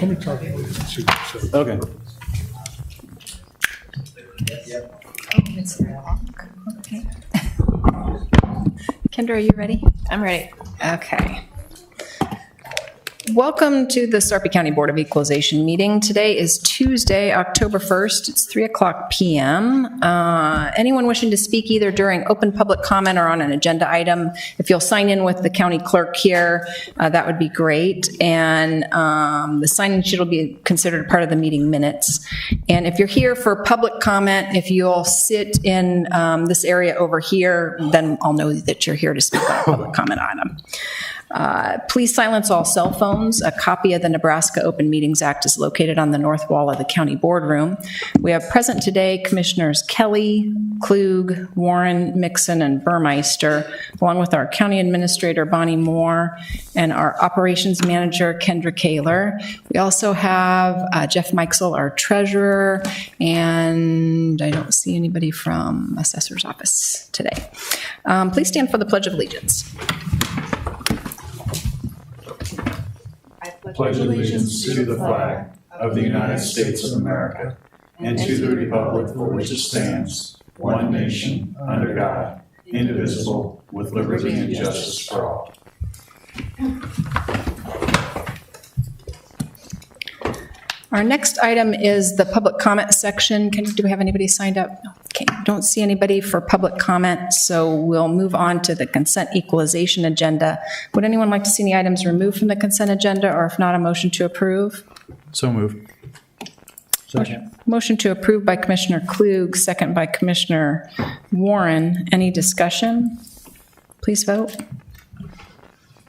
Let me talk to you and see what you say. Okay. Okay. Kendra, are you ready? I'm ready. Okay. Welcome to the Sarpy County Board of Equalization meeting. Today is Tuesday, October 1st. It's 3:00 p.m. Anyone wishing to speak either during open public comment or on an agenda item, if you'll sign in with the county clerk here, that would be great. And the sign-in sheet will be considered part of the meeting minutes. And if you're here for public comment, if you'll sit in this area over here, then I'll know that you're here to speak on a public comment item. Please silence all cell phones. A copy of the Nebraska Open Meetings Act is located on the north wall of the county boardroom. We have present today Commissioners Kelly, Klug, Warren, Mixon, and Burmeister, along with our County Administrator Bonnie Moore and our Operations Manager Kendra Kaler. We also have Jeff Meixel, our Treasurer, and I don't see anybody from Assessor's Office today. Please stand for the Pledge of Allegiance. Pledge allegiance to the flag of the United States of America and to the republic for which it stands, one nation, under God, indivisible, with liberty and justice for all. Our next item is the public comment section. Do we have anybody signed up? No. Okay, don't see anybody for public comment, so we'll move on to the consent equalization agenda. Would anyone like to see any items removed from the consent agenda, or if not, a motion to approve? So moved. Second. Motion to approve by Commissioner Klug, second by Commissioner Warren. Any discussion? Please vote.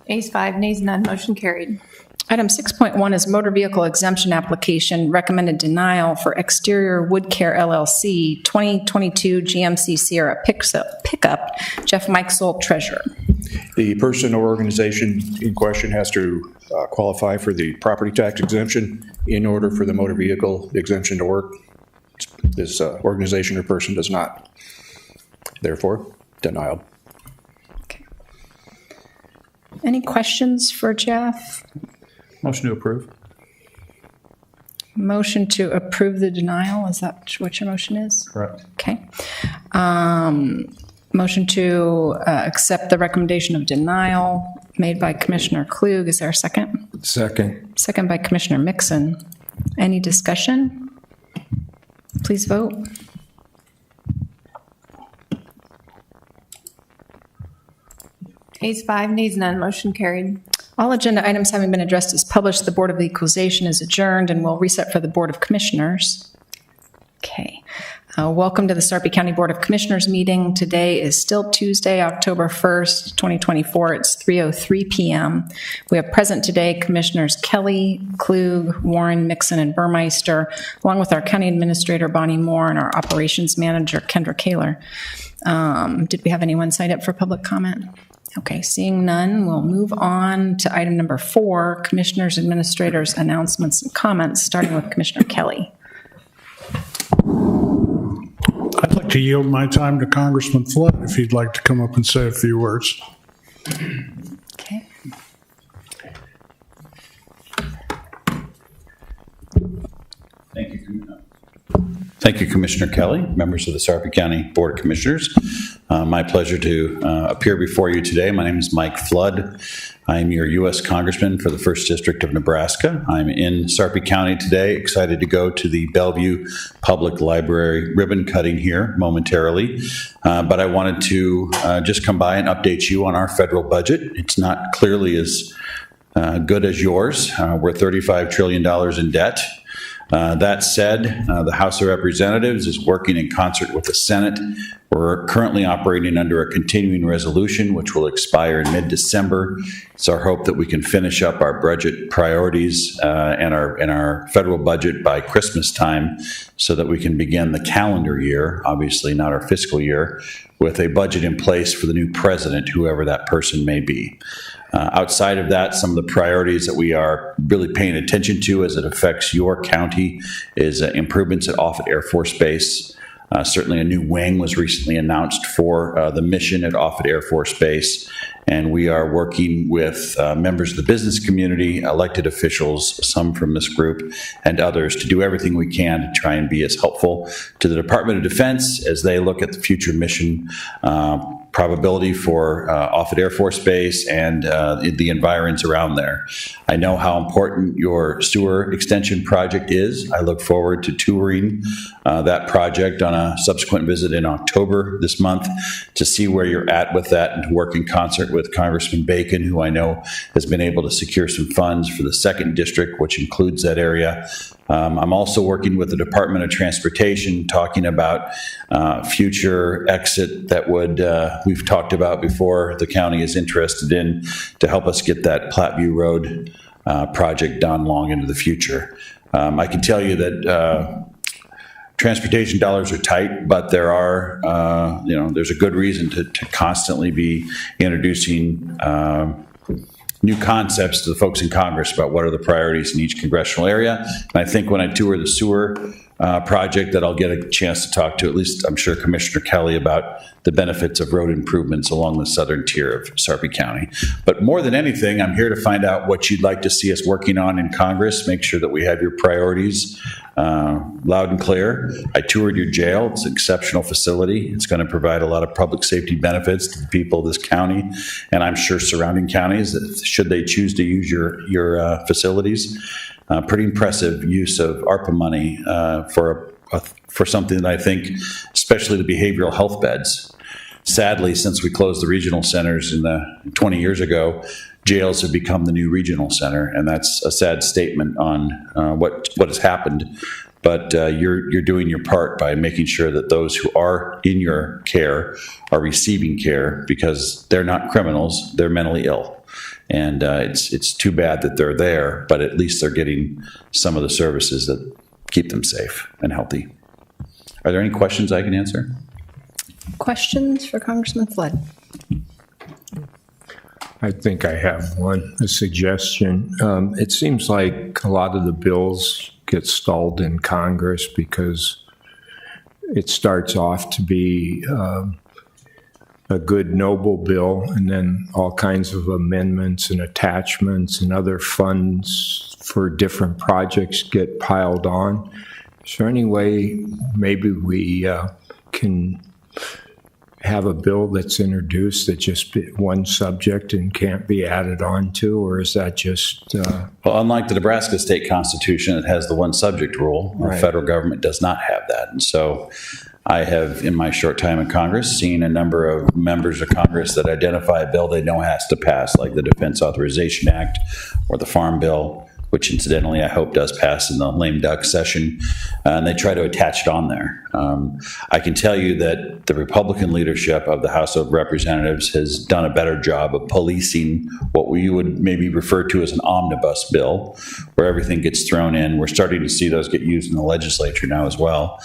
Ayes 5, nays none, motion carried. Item 6.1 is motor vehicle exemption application, recommended denial for Exterior Wood Care LLC, 2022 GMC Sierra pickup, Jeff Meixel, Treasurer. The person or organization in question has to qualify for the property tax exemption in order for the motor vehicle exemption to work. This organization or person does not. Therefore, denial. Okay. Any questions for Jeff? Motion to approve. Motion to approve the denial, is that what your motion is? Correct. Okay. Motion to accept the recommendation of denial made by Commissioner Klug. Is there a second? Second. Second by Commissioner Mixon. Any discussion? Please vote. Ayes 5, nays none, motion carried. All agenda items having been addressed as published, the Board of Equalization is adjourned and will reset for the Board of Commissioners. Okay. Welcome to the Sarpy County Board of Commissioners meeting. Today is still Tuesday, October 1st, 2024. It's 3:03 p.m. We have present today Commissioners Kelly, Klug, Warren, Mixon, and Burmeister, along with our County Administrator Bonnie Moore and our Operations Manager Kendra Kaler. Did we have anyone signed up for public comment? Okay, seeing none, we'll move on to item number 4, Commissioners, Administrators, Announcements, and Comments, starting with Commissioner Kelly. I'd like to yield my time to Congressman Flood if he'd like to come up and say a few words. Okay. Thank you, Commissioner Kelly, members of the Sarpy County Board of Commissioners. My pleasure to appear before you today. My name is Mike Flood. I am your U.S. Congressman for the 1st District of Nebraska. I'm in Sarpy County today, excited to go to the Bellevue Public Library ribbon cutting here momentarily. But I wanted to just come by and update you on our federal budget. It's not clearly as good as yours. We're $35 trillion in debt. That said, the House of Representatives is working in concert with the Senate. We're currently operating under a continuing resolution, which will expire in mid-December. It's our hope that we can finish up our budget priorities and our federal budget by Christmas time so that we can begin the calendar year, obviously not our fiscal year, with a budget in place for the new president, whoever that person may be. Outside of that, some of the priorities that we are really paying attention to as it affects your county is improvements at Offutt Air Force Base. Certainly a new wing was recently announced for the mission at Offutt Air Force Base, and we are working with members of the business community, elected officials, some from this group, and others to do everything we can to try and be as helpful to the Department of Defense as they look at the future mission probability for Offutt Air Force Base and the environs around there. I know how important your sewer extension project is. I look forward to touring that project on a subsequent visit in October this month to see where you're at with that and to work in concert with Congressman Bacon, who I know has been able to secure some funds for the 2nd District, which includes that area. I'm also working with the Department of Transportation, talking about future exit that would we've talked about before the county is interested in to help us get that Platteview Road project done long into the future. I can tell you that transportation dollars are tight, but there are, there's a good reason to constantly be introducing new concepts to the folks in Congress about what are the priorities in each congressional area. And I think when I tour the sewer project that I'll get a chance to talk to, at least I'm sure Commissioner Kelly, about the benefits of road improvements along the southern tier of Sarpy County. But more than anything, I'm here to find out what you'd like to see us working on in Congress, make sure that we have your priorities loud and clear. I toured your jail. It's an exceptional facility. It's going to provide a lot of public safety benefits to the people of this county, and I'm sure surrounding counties, should they choose to use your facilities. Pretty impressive use of ARPA money for something that I think, especially the behavioral health beds. Sadly, since we closed the regional centers 20 years ago, jails have become the new regional center, and that's a sad statement on what has happened. But you're doing your part by making sure that those who are in your care are receiving care, because they're not criminals, they're mentally ill. And it's too bad that they're there, but at least they're getting some of the services that keep them safe and healthy. Are there any questions I can answer? Questions for Congressman Flood? I think I have a suggestion. It seems like a lot of the bills get stalled in Congress because it starts off to be a good, noble bill, and then all kinds of amendments and attachments and other funds for different projects get piled on. Is there any way maybe we can have a bill that's introduced that just be one subject and can't be added on to, or is that just... Well, unlike the Nebraska state constitution, it has the one subject rule. Right. The federal government does not have that. And so I have, in my short time in Congress, seen a number of members of Congress that identify a bill they know has to pass, like the Defense Authorization Act or the Farm Bill, which incidentally I hope does pass in the lame duck session, and they try to attach it on there. I can tell you that the Republican leadership of the House of Representatives has done a better job of policing what we would maybe refer to as an omnibus bill, where everything gets thrown in. We're starting to see those get used in the legislature now as well.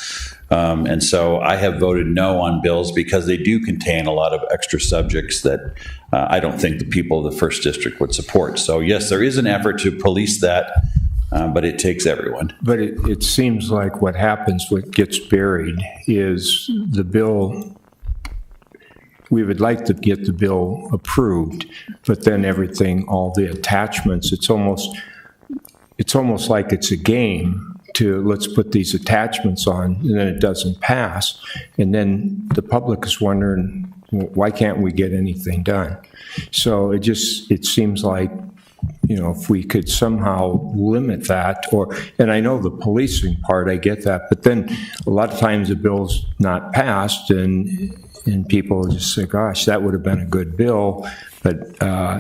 And so I have voted no on bills because they do contain a lot of extra subjects that I don't think the people of the 1st District would support. So yes, there is an effort to police that, but it takes everyone. But it seems like what happens, what gets buried, is the bill. We would like to get the bill approved, but then everything, all the attachments, it's almost like it's a game. Let's put these attachments on, and then it doesn't pass. And then the public is wondering, why can't we get anything done? So it seems like, if we could somehow limit that, and I know the policing part, I get that, but then a lot of times the bill's not passed, and people just say, gosh, that would have been a good bill, but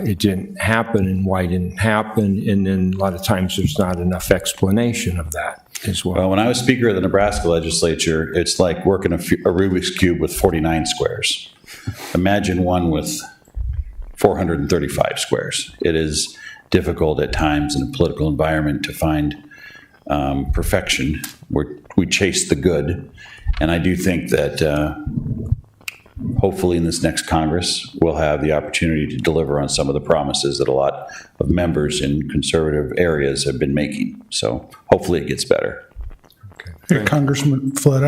it didn't happen, and why didn't it happen? And then a lot of times there's not enough explanation of that as well. Well, when I was Speaker of the Nebraska legislature, it's like working a Rubik's Cube with 49 squares. Imagine one with 435 squares. It is difficult at times in a political environment to find perfection. We chase the good, and I do think that hopefully in this next Congress, we'll have the opportunity to deliver on some of the promises that a lot of members in conservative areas have been making. So hopefully it gets better. Okay, Hey, Congressman Flood,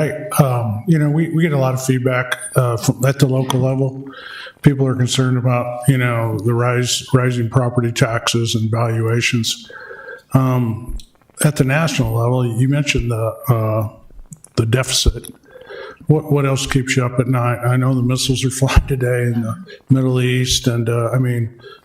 we get a lot of feedback at the local level. People are concerned about, the rising property taxes and valuations. At the national level, you mentioned the deficit. What else keeps you up at night? I know the missiles are flying today in the Middle East, and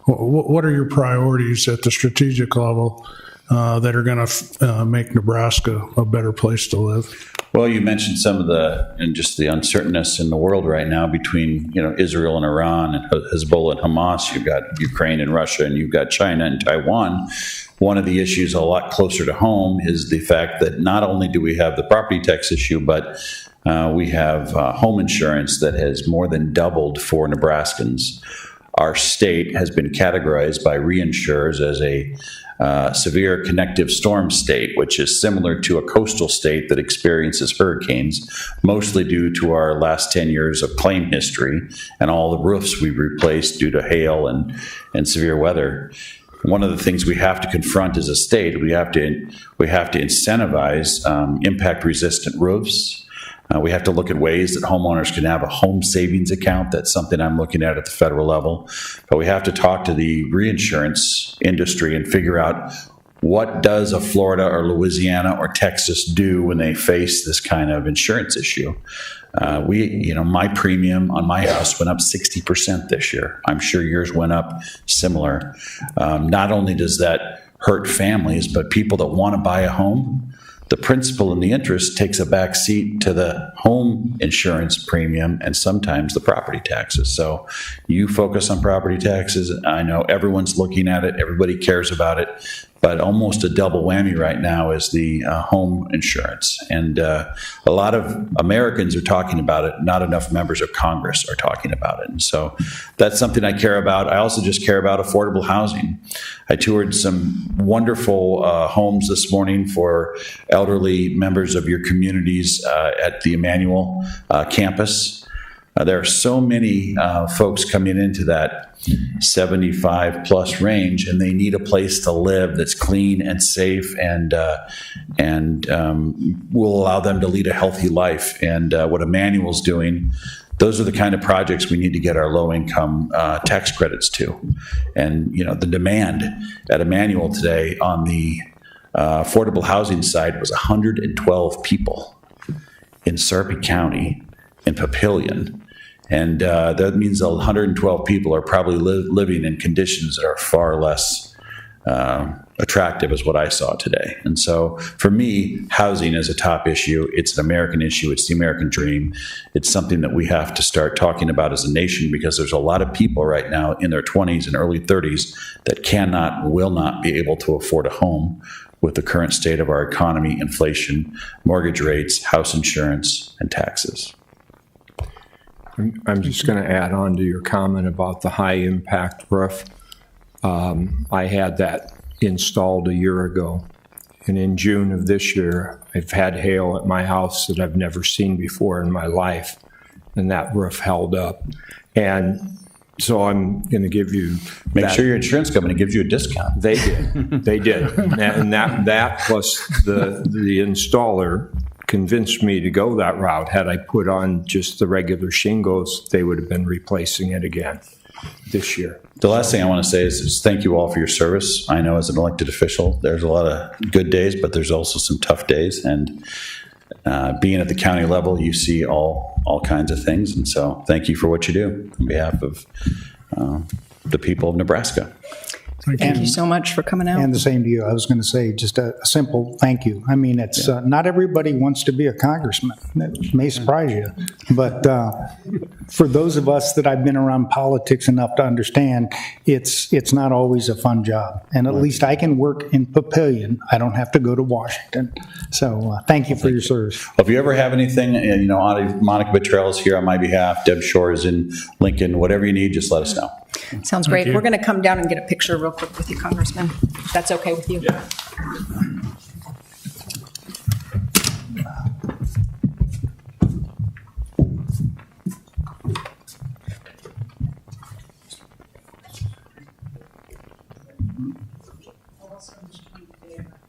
what are your priorities at the strategic level that are going to make Nebraska a better place to live? Well, you mentioned some of the uncertainness in the world right now between, Israel and Iran and Hezbollah and Hamas. You've got Ukraine and Russia, and you've got China and Taiwan. One of the issues a lot closer to home is the fact that not only do we have the property tax issue, but we have home insurance that has more than doubled for Nebraskans. Our state has been categorized by reinsurers as a severe connective storm state, which is similar to a coastal state that experiences hurricanes, mostly due to our last 10 years of claim history and all the roofs we've replaced due to hail and severe weather. One of the things we have to confront as a state, we have to incentivize impact-resistant roofs. We have to look at ways that homeowners can have a home savings account. That's something I'm looking at the federal level. But we have to talk to the reinsurance industry and figure out what does a Florida or Louisiana or Texas do when they face this kind of insurance issue. My premium on my house went up 60% this year. I'm sure yours went up similar. Not only does that hurt families, but people that want to buy a home, the principal and the interest takes a back seat to the home insurance premium and sometimes the property taxes. So you focus on property taxes. I know everyone's looking at it. Everybody cares about it. But almost a double whammy right now is the home insurance. And a lot of Americans are talking about it. Not enough members of Congress are talking about it. And so that's something I care about. I also just care about affordable housing. I toured some wonderful homes this morning for elderly members of your communities at the Emmanuel campus. There are so many folks coming into that 75 plus range, and they need a place to live that's clean and safe and will allow them to lead a healthy life. And what Emmanuel's doing, those are the kind of projects we need to get our low-income tax credits to. And the demand at Emmanuel today on the affordable housing side was 112 people in Sarpy County in Papillion. And that means 112 people are probably living in conditions that are far less attractive as what I saw today. And so for me, housing is a top issue. It's an American issue. It's the American dream. It's something that we have to start talking about as a nation, because there's a lot of people right now in their 20s and early 30s that will not be able to afford a home with the current state of our economy, inflation, mortgage rates, house insurance, and taxes. I'm just going to add on to your comment about the high-impact roof. I had that installed a year ago, and in June of this year, I've had hail at my house that I've never seen before in my life, and that roof held up. And so I'm going to give you Make sure your insurance company gives you a discount. They did. They did. And that plus the installer convinced me to go that route. Had I put on just the regular shingles, they would have been replacing it again this year. The last thing I want to say is thank you all for your service. I know as an elected official, there's a lot of good days, but there's also some tough days. And being at the county level, you see all kinds of things. And so thank you for what you do on behalf of the people of Nebraska. Thank you so much for coming out. And the same to you. I was going to say just a simple thank you. I mean, it's not everybody wants to be a congressman. That may surprise you. But for those of us that I've been around politics enough to understand, it's not always a fun job. And at least I can work in Papillion. I don't have to go to Washington. So thank you for your service. Well, if you ever have anything, Monica Betrell is here on my behalf. Deb Shore is in Lincoln. Whatever you need, just let us know. Sounds great. We're going to come down and get a picture real quick with you, Congressman. If that's okay with you. Yeah.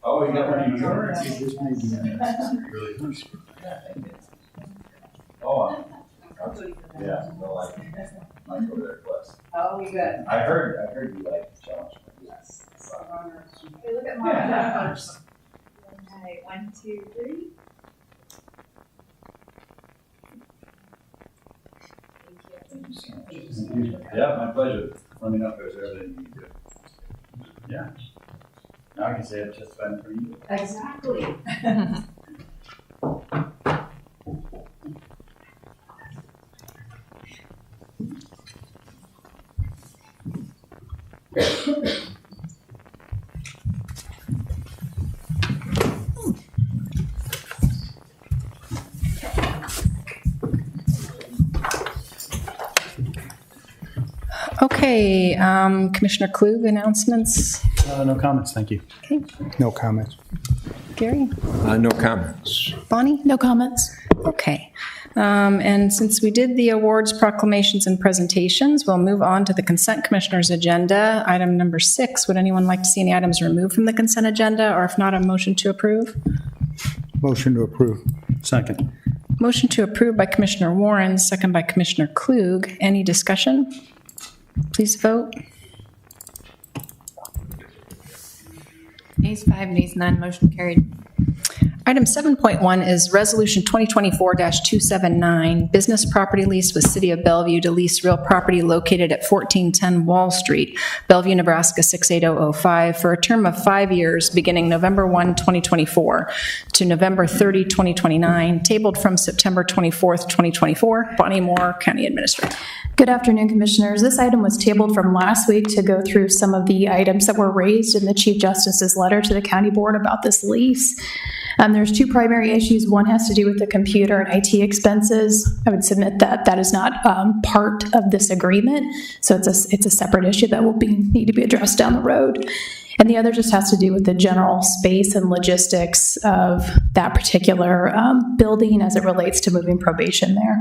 Oh, Oh, you got one of yours? Oh, yeah, no, like, might go there plus. Oh, we good. I heard you like the challenge. Yes. Hey, look at mine. Okay, 1, 2, 3. Yeah, my pleasure. Let me know if there's anything you need to. Yeah. Now I can say it's just fun for you. Exactly. Okay, Commissioner Klug, announcements? No comments, thank you. Okay, No comments. Gary? No comments. Bonnie? No comments. Okay. And since we did the awards, proclamations, and presentations, we'll move on to the consent commissioner's agenda. Item number 6, would anyone like to see any items removed from the consent agenda, or if not, a motion to approve? Motion to approve. Second. Motion to approve by Commissioner Warren, second by Commissioner Klug. Any discussion? Please vote. Nays 5, nays none, motion carried. Item 7.1 is Resolution 2024-279, business property lease with City of Bellevue to lease real property located at 1410 Wall Street, Bellevue, Nebraska 68005, for a term of 5 years beginning November 1, 2024 to November 30, 2029, tabled from September 24th, 2024. Bonnie Moore, County Administrator. Good afternoon, Commissioners. This item was tabled from last week to go through some of the items that were raised in the Chief Justice's letter to the County Board about this lease. There's 2 primary issues. One has to do with the computer and IT expenses. I would submit that that is not part of this agreement, so it's a separate issue that will need to be addressed down the road. And the other just has to do with the general space and logistics of that particular building as it relates to moving probation there.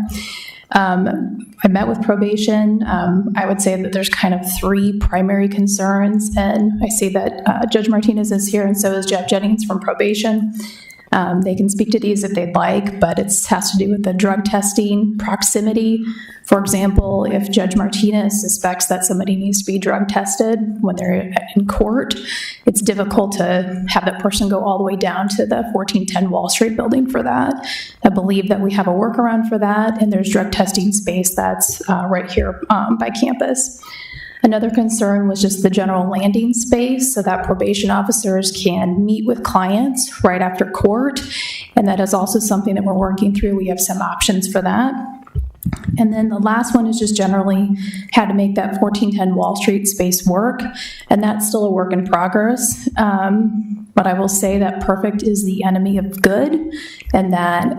I met with probation. I would say that there's kind of 3 primary concerns, and I see that Judge Martinez is here, and so is Jeff Jennings from probation. They can speak to these if they'd like, but it has to do with the drug testing proximity. For example, if Judge Martinez suspects that somebody needs to be drug tested when they're in court, it's difficult to have that person go all the way down to the 1410 Wall Street building for that. I believe that we have a workaround for that, and there's drug testing space that's right here by campus. Another concern was just the general landing space so that probation officers can meet with clients right after court. And that is also something that we're working through. We have some options for that. And then the last one is just generally how to make that 1410 Wall Street space work. And that's still a work in progress. But I will say that perfect is the enemy of good, and that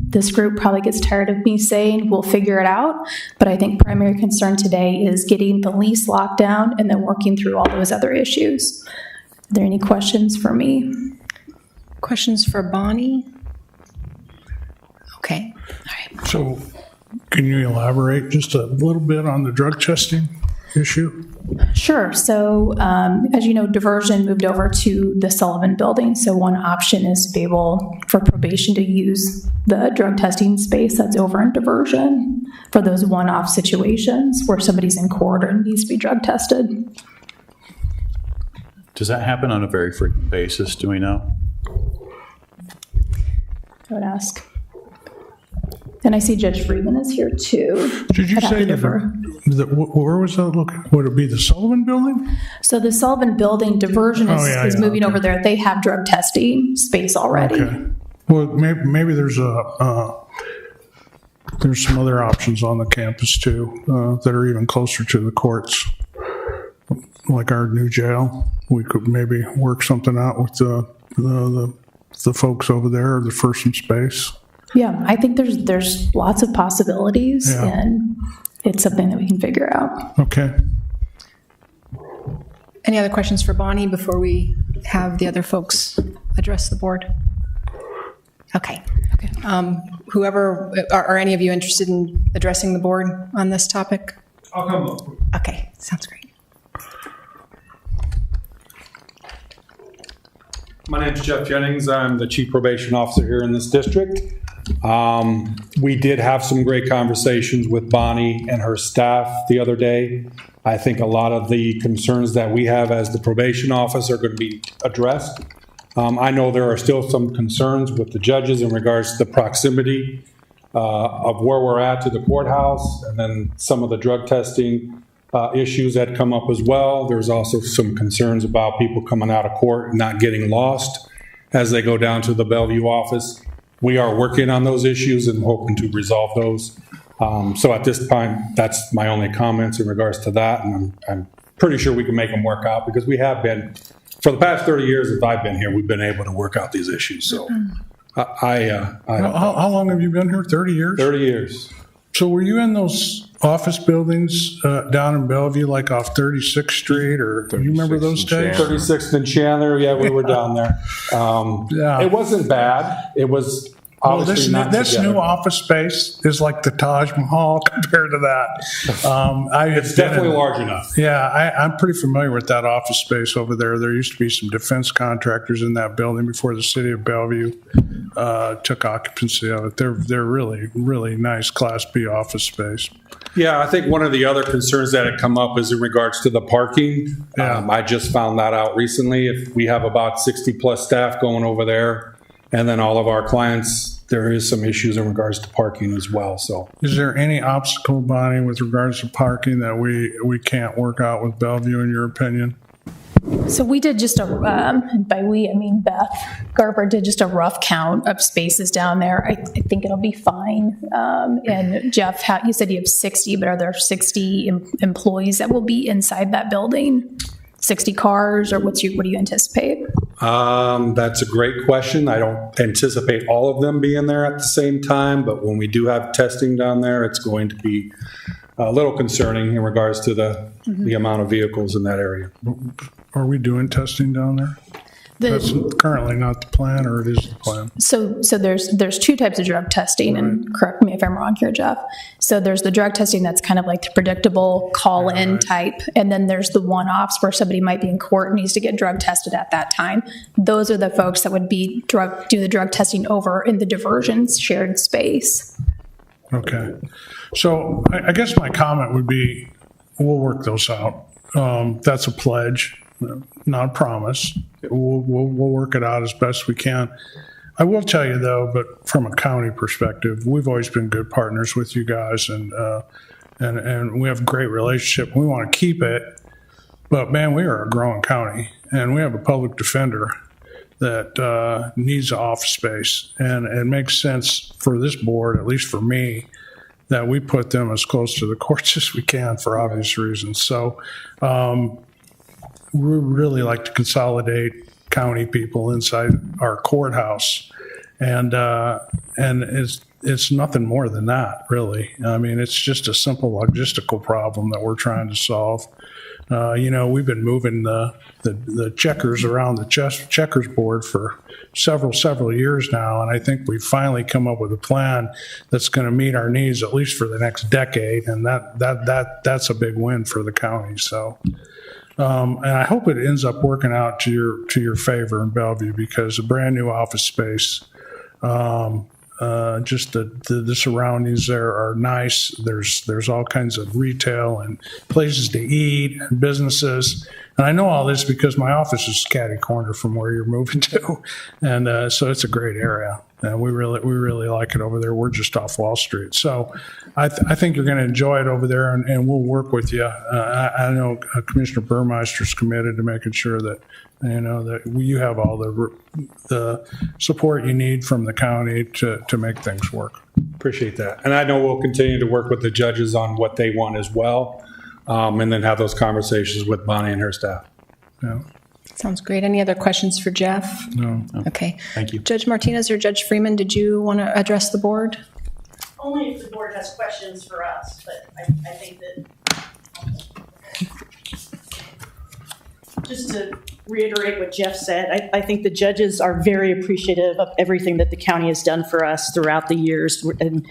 this group probably gets tired of me saying we'll figure it out. But I think primary concern today is getting the lease locked down and then working through all those other issues. Are there any questions for me? Questions for Bonnie? Okay. All right. So can you elaborate just a little bit on the drug testing issue? Sure. So, as you know, diversion moved over to the Sullivan Building. So one option is to be able for probation to use the drug testing space that's over in diversion for those one-off situations where somebody's in court or needs to be drug tested. Does that happen on a very frequent basis, do we know? I would ask. And I see Judge Friedman is here too. Did you I'd have say to defer. where was that located? Would it be the Sullivan Building? So the Sullivan Building diversion is moving over there. They have drug testing space already. Okay. Well, maybe there's some other options on the campus too that are even closer to the courts, like our new jail. We could maybe work something out with the folks over there, or the First Space. Yeah, I think there's lots of possibilities, Yeah. and it's something that we can figure out. Okay. Any other questions for Bonnie before we have the other folks address the board? Okay. Whoever, are any of you interested in addressing the board on this topic? I'll come up. Okay, sounds great. My name's Jeff Jennings. I'm the Chief Probation Officer here in this district. We did have some great conversations with Bonnie and her staff the other day. I think a lot of the concerns that we have as the probation office are going to be addressed. I know there are still some concerns with the judges in regards to the proximity of where we're at to the courthouse, and then some of the drug testing issues that come up as well. There's also some concerns about people coming out of court and not getting lost as they go down to the Bellevue office. We are working on those issues and hoping to resolve those. So at this time, that's my only comments in regards to that, and I'm pretty sure we can make them work out, because we have been, for the past 30 years that I've been here, we've been able to work out these issues. So How long have you been here? 30 years? 30 years. So were you in those office buildings down in Bellevue, like off 36th Street, or you remember those days? 36th and Chandler, yeah, we were down there. Yeah. It wasn't bad. It was Well, obviously not this together. new office space is like the Taj Mahal compared to that. It's definitely large enough. Yeah, I'm pretty familiar with that office space over there. There used to be some defense contractors in that building before the city of Bellevue took occupancy of it. They're really, really nice Class B office space. Yeah, I think one of the other concerns that had come up is in regards to the parking. Yeah. I just found that out recently. If we have about 60 plus staff going over there, and then all of our clients, there is some issues in regards to parking as well. So Is there any obstacle, Bonnie, with regards to parking that we can't work out with Bellevue, in your opinion? So we did just by we, I mean Beth Garber did just a rough count of spaces down there. I think it'll be fine. And Jeff, you said you have 60, but are there 60 employees that will be inside that building? 60 cars, or what do you anticipate? that's a great question. I don't anticipate all of them being there at the same time, but when we do have testing down there, it's going to be a little concerning in regards to the amount of vehicles in that area. Are we doing testing down there? That's currently not the plan, or it is the plan? So there's two types of drug testing, and correct me if I'm wrong here, Jeff. So there's the drug testing that's kind of like the predictable call-in type, and then there's the one-offs where somebody might be in court and needs to get drug tested at that time. Those are the folks that would be do the drug testing over in the diversions shared space. Okay. So I guess my comment would be, we'll work those out. That's a pledge, not a promise. We'll work it out as best we can. I will tell you though, but from a county perspective, we've always been good partners with you guys, and we have a great relationship. We want to keep it, but man, we are a growing county, and we have a public defender that needs office space, and it makes sense for this board, at least for me, that we put them as close to the courts as we can for obvious reasons. So we really like to consolidate county people inside our courthouse, and it's nothing more than that, really. I mean, it's just a simple logistical problem that we're trying to solve. We've been moving the checkers around the checkers board for several years now, and I think we've finally come up with a plan that's going to meet our needs at least for the next decade, and that's a big win for the county. So, and I hope it ends up working out to your favor in Bellevue, because a brand new office space. Just the surroundings there are nice. There's all kinds of retail and places to eat and businesses. And I know all this because my office is catty corner from where you're moving to, and so it's a great area. And we really like it over there. We're just off Wall Street, so I think you're going to enjoy it over there, and we'll work with you. I know Commissioner Burmeister's committed to making sure that that you have all the support you need from the county to make things work. Appreciate that. And I know we'll continue to work with the judges on what they want as well, and then have those conversations with Bonnie and her staff. Yeah. Sounds great. Any other questions for Jeff? No. Okay. Thank you. Judge Martinez or Judge Freeman, did you want to address the board? Only if the board has questions for us, but I think that, just to reiterate what Jeff said, I think the judges are very appreciative of everything that the county has done for us throughout the years. And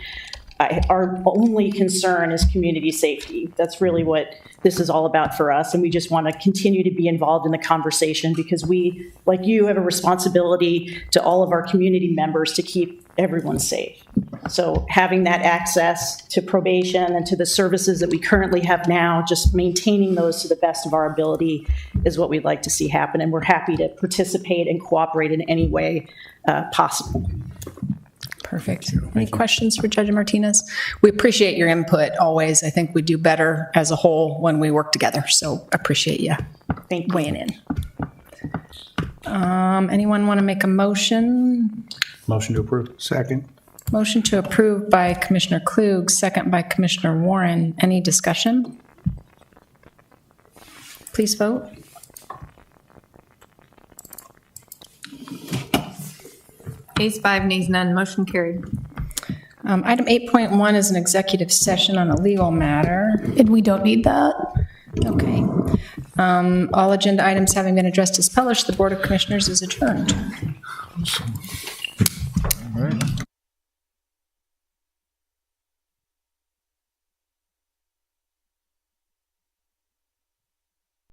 our only concern is community safety. That's really what this is all about for us, and we just want to continue to be involved in the conversation because we, like you, have a responsibility to all of our community members to keep everyone safe. So having that access to probation and to the services that we currently have now, just maintaining those to the best of our ability is what we'd like to see happen, and we're happy to participate and cooperate in any way possible. Perfect. Any questions for Judge Martinez? We appreciate your input always. I think we do better as a whole when we work together, so appreciate you weighing in. Anyone want to make a motion? Motion to approve. Second. Motion to approve by Commissioner Klug, second by Commissioner Warren. Any discussion? Please vote. Ayes 5, nays none, motion carried. Item 8.1 is an executive session on a legal matter. And we don't need that. Okay. All agenda items having been addressed as published, the Board of Commissioners is adjourned. All right.